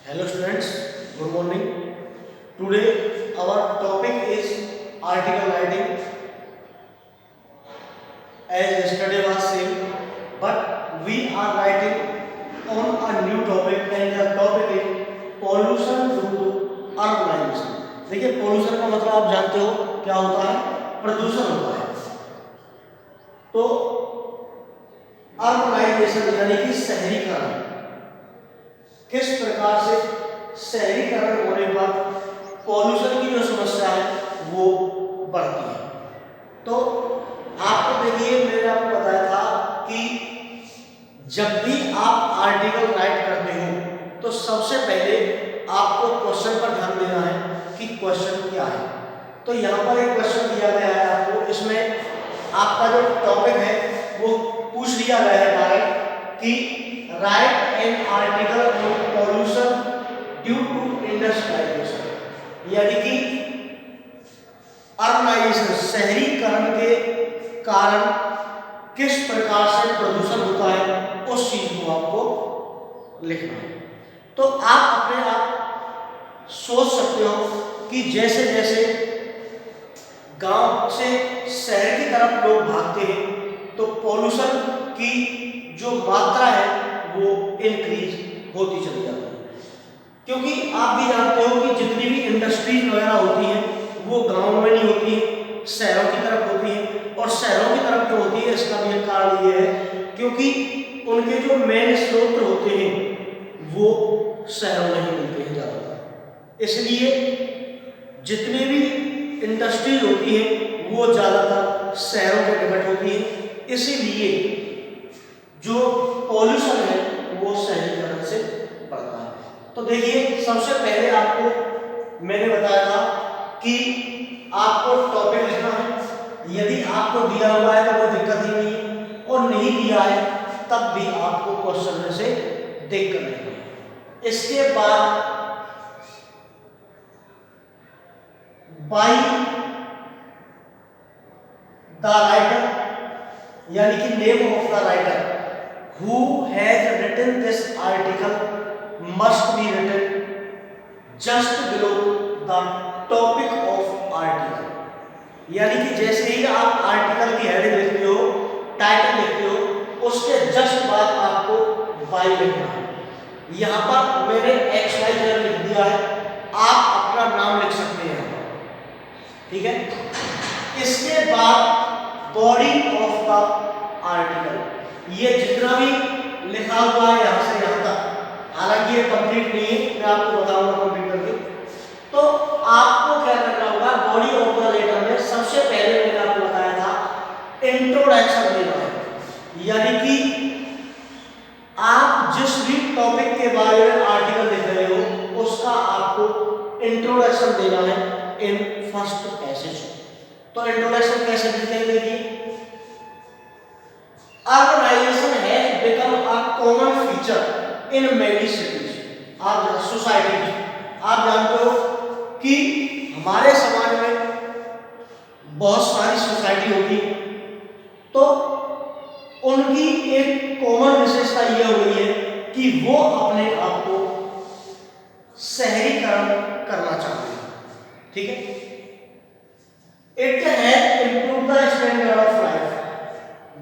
Hello students, good morning. Today our topic is article writing as yesterday was same, but we are writing on a new topic and the topic is pollution due to urbanization. देखिए pollution का मतलब आप जानते हो क्या होता है? प्रदूषण होता है। तो अर्बनाइजेशन यानी कि शहरीकरण किस प्रकार से शहरीकरण होने पर पॉल्यूशन की जो समस्या है वो बढ़ती है। तो आपको देखिए मैंने आपको बताया था कि जब भी आप आर्टिकल राइट करते हो तो सबसे पहले आपको क्वेश्चन पर ध्यान देना है कि क्वेश्चन क्या है। तो यहाँ पर एक क्वेश्चन दिया गया है आपको, इसमें आपका जो टॉपिक है वो पूछ लिया गया है डायरेक्ट कि write an article on pollution due to industrialisation, यानी कि अर्बनाइजेशन शहरीकरण के कारण किस प्रकार से प्रदूषण होता है उस चीज को आपको लिखना है। तो आप अपने आप सोच सकते हो कि जैसे जैसे गांव से शहर की तरफ लोग भागते हैं तो पॉल्यूशन की जो मात्रा है वो इंक्रीज होती चली जाती है, क्योंकि आप भी जानते हो कि जितनी भी इंडस्ट्रीज वगैरह होती हैं वो गांव में नहीं होती है, शहरों की तरफ होती है। और शहरों की तरफ जो होती है इसका भी एक कारण ये है क्योंकि उनके जो मेन स्रोत होते हैं वो शहरों में ही मिलते हैं ज़्यादातर, इसलिए जितनी भी इंडस्ट्रीज होती है वो ज़्यादातर शहरों के निकट होती है, इसीलिए जो पॉल्यूशन है वो शहरीकरण से बढ़ता है। तो देखिए सबसे पहले आपको मैंने बताया था कि आपको टॉपिक लिखना है, यदि आपको दिया हुआ है तो कोई दिक्कत ही नहीं है, और नहीं दिया है तब भी आपको क्वेश्चन में से देख कर लिखना है। इसके बाद बाय द राइटर यानी कि name of the writer who has written this article must be written just below the topic of article, यानी कि जैसे ही आप आर्टिकल की हेडिंग लिखते हो, टाइटल लिखते हो, उसके जस्ट बाद आपको बाय लिखना है। यहाँ पर मैंने XYZ लिख दिया है, आप अपना नाम लिख सकते हैं, ठीक है। इसके बाद बॉडी ऑफ द आर्टिकल, ये जितना भी लिखा हुआ है यहाँ से यहाँ तक, हालांकि ये कंप्लीट नहीं है, मैं आपको बताऊंगा कंप्लीट करके। तो आपको क्या करना होगा, बॉडी ऑफ द लेटर में सबसे पहले मैंने आपको बताया था इंट्रोडक्शन देना है, यानी कि आप जिस भी टॉपिक के बारे में आर्टिकल लिख रहे हो उसका आपको इंट्रोडक्शन देना है इन फर्स्ट पैसेज। तो इंट्रोडक्शन कैसे देते हैं, देखिए urbanization has become a common feature in many cities, आप सोसाइटी, आप जानते हो कि हमारे समाज में बहुत सारी सोसाइटी होती है, तो उनकी एक कॉमन विशेषता यह हो गई है कि वो अपने आप को शहरीकरण करना चाहते हैं, ठीक है। It has improve the standard of life,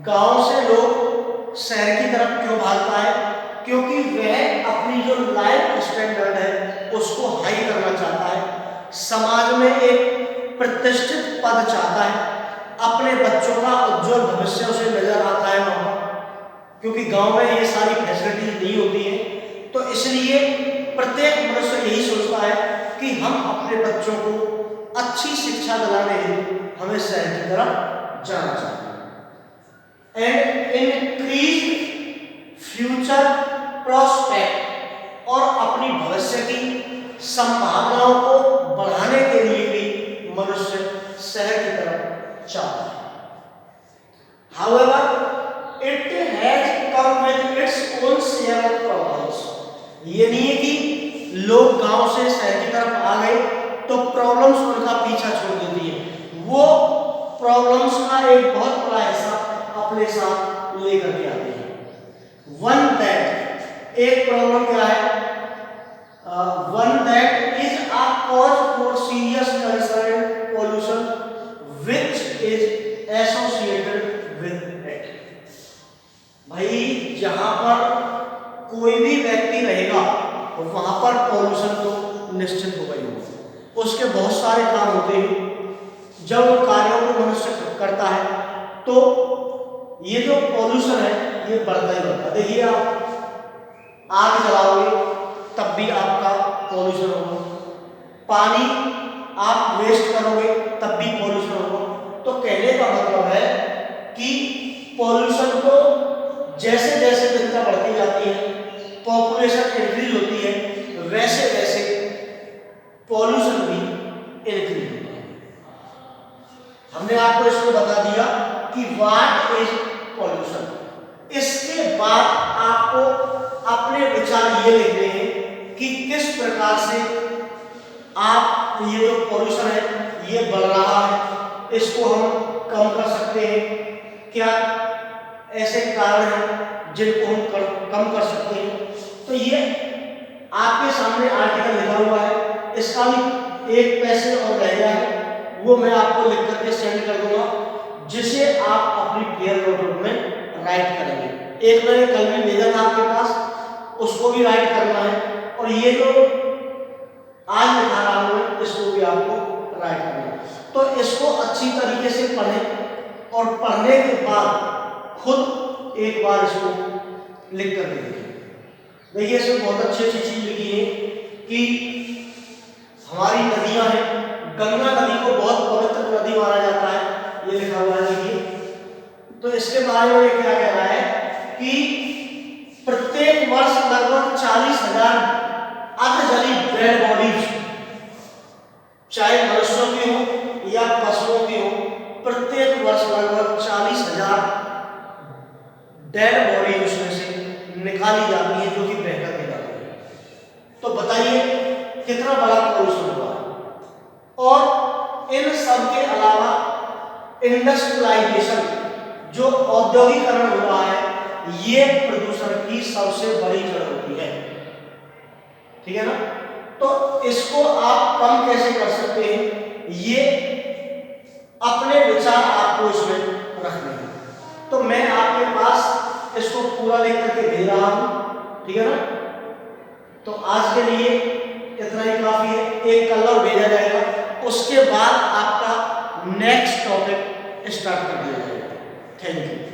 गांव से लोग शहर की तरफ क्यों भागता है, क्योंकि वह अपनी जो लाइफ स्टैंडर्ड है उसको हाई करना चाहता है, समाज में एक प्रतिष्ठित पद चाहता है, अपने बच्चों का उज्जवल भविष्य उसे नजर आता है वहां पर, क्योंकि गांव में ये सारी फैसिलिटीज नहीं होती है। तो इसलिए प्रत्येक मनुष्य यही सोचता है कि हम अपने बच्चों को अच्छी शिक्षा दिलाने हेतु हमें शहर की तरफ जाना चाहिए। एंड इंक्रीज फ्यूचर प्रोस्पेक्ट, और अपनी भविष्य की संभावनाओं को बढ़ाने के लिए भी मनुष्य शहर की तरफ चाहता है। However, it has come with its own share of problems, ये नहीं है कि लोग गांव से शहर की तरफ आ गए तो प्रॉब्लम्स उनका पीछा छोड़ देती है, वो प्रॉब्लम्स का एक बहुत बड़ा हिस्सा अपने साथ लेकर के आते हैं। वन दैट, एक प्रॉब्लम क्या है, भाई जहां पर कोई भी व्यक्ति रहेगा वहां पर पॉल्यूशन तो निश्चित होगा ही होगा। उसके बहुत सारे काम होते हैं। जब उन कार्यों को मनुष्य करता है तो ये जो पॉल्यूशन है ये बढ़ता ही बढ़ता है। देखिए आप आग जलाओगे तब भी आपका पॉल्यूशन होगा, पानी आप वेस्ट करोगे तब भी पॉल्यूशन होगा। तो कहने का मतलब है कि पॉल्यूशन को जैसे जैसे जनता बढ़ती जाती है, पॉपुलेशन इंक्रीज होती है, वैसे वैसे पॉल्यूशन भी इंक्रीज होता है। हमने आपको इसको बता दिया कि व्हाट इज पॉल्यूशन। इसके बाद आपको अपने विचार ये लिखने हैं कि किस प्रकार से आप ये जो पॉल्यूशन है ये बढ़ रहा है, इसको हम कम कर सकते हैं। क्या ऐसे कारण हैं जिनको हम कम कर सकते हैं? तो ये आपके सामने आर्टिकल लिखा हुआ है, इसका भी एक पैसेज और रह गया है, वो मैं आपको लिख करके सेंड कर दूंगा, जिसे आप अपनी क्लियर नोटबुक में राइट करेंगे। एक मैंने कल भी भेजा था आपके पास, उसको भी राइट करना है, और ये जो आज लिखा रहा हूं इसको भी आपको राइट करना है। तो इसको अच्छी तरीके से पढ़ें और पढ़ने के बाद खुद एक बार इसको लिख कर देखिए। देखिए इसमें बहुत अच्छी अच्छी चीज लिखी है कि हमारी नदियां हैं, गंगा नदी को बहुत पवित्र नदी माना जाता है, ये लिखा हुआ है। देखिए तो इसके बारे में क्या कह रहा है कि प्रत्येक वर्ष लगभग 40,000 अधजली डेड बॉडीज, चाहे मनुष्यों की हो या पशुओं की हो, प्रत्येक वर्ष लगभग 40,000 डेड बॉडी उसमें से निकाली जाती है, जो कि बहकर के जाती है। तो बताइए कितना बड़ा पॉल्यूशन हुआ है। और इन सब के अलावा इंडस्ट्रियलाइजेशन, जो औद्योगिकरण हुआ है, ये प्रदूषण की सबसे बड़ी जड़ होती है। ठीक है ना? तो इसको आप कम कैसे कर सकते हैं, ये अपने विचार आपको इसमें रखने हैं। तो मैं आपके पास इसको पूरा लेकर के भेज रहा हूं, ठीक है ना? तो आज के लिए इतना ही काफी है। एक कल और भेजा जाएगा, उसके बाद आपका नेक्स्ट टॉपिक स्टार्ट कर दिया जाएगा। Thank you.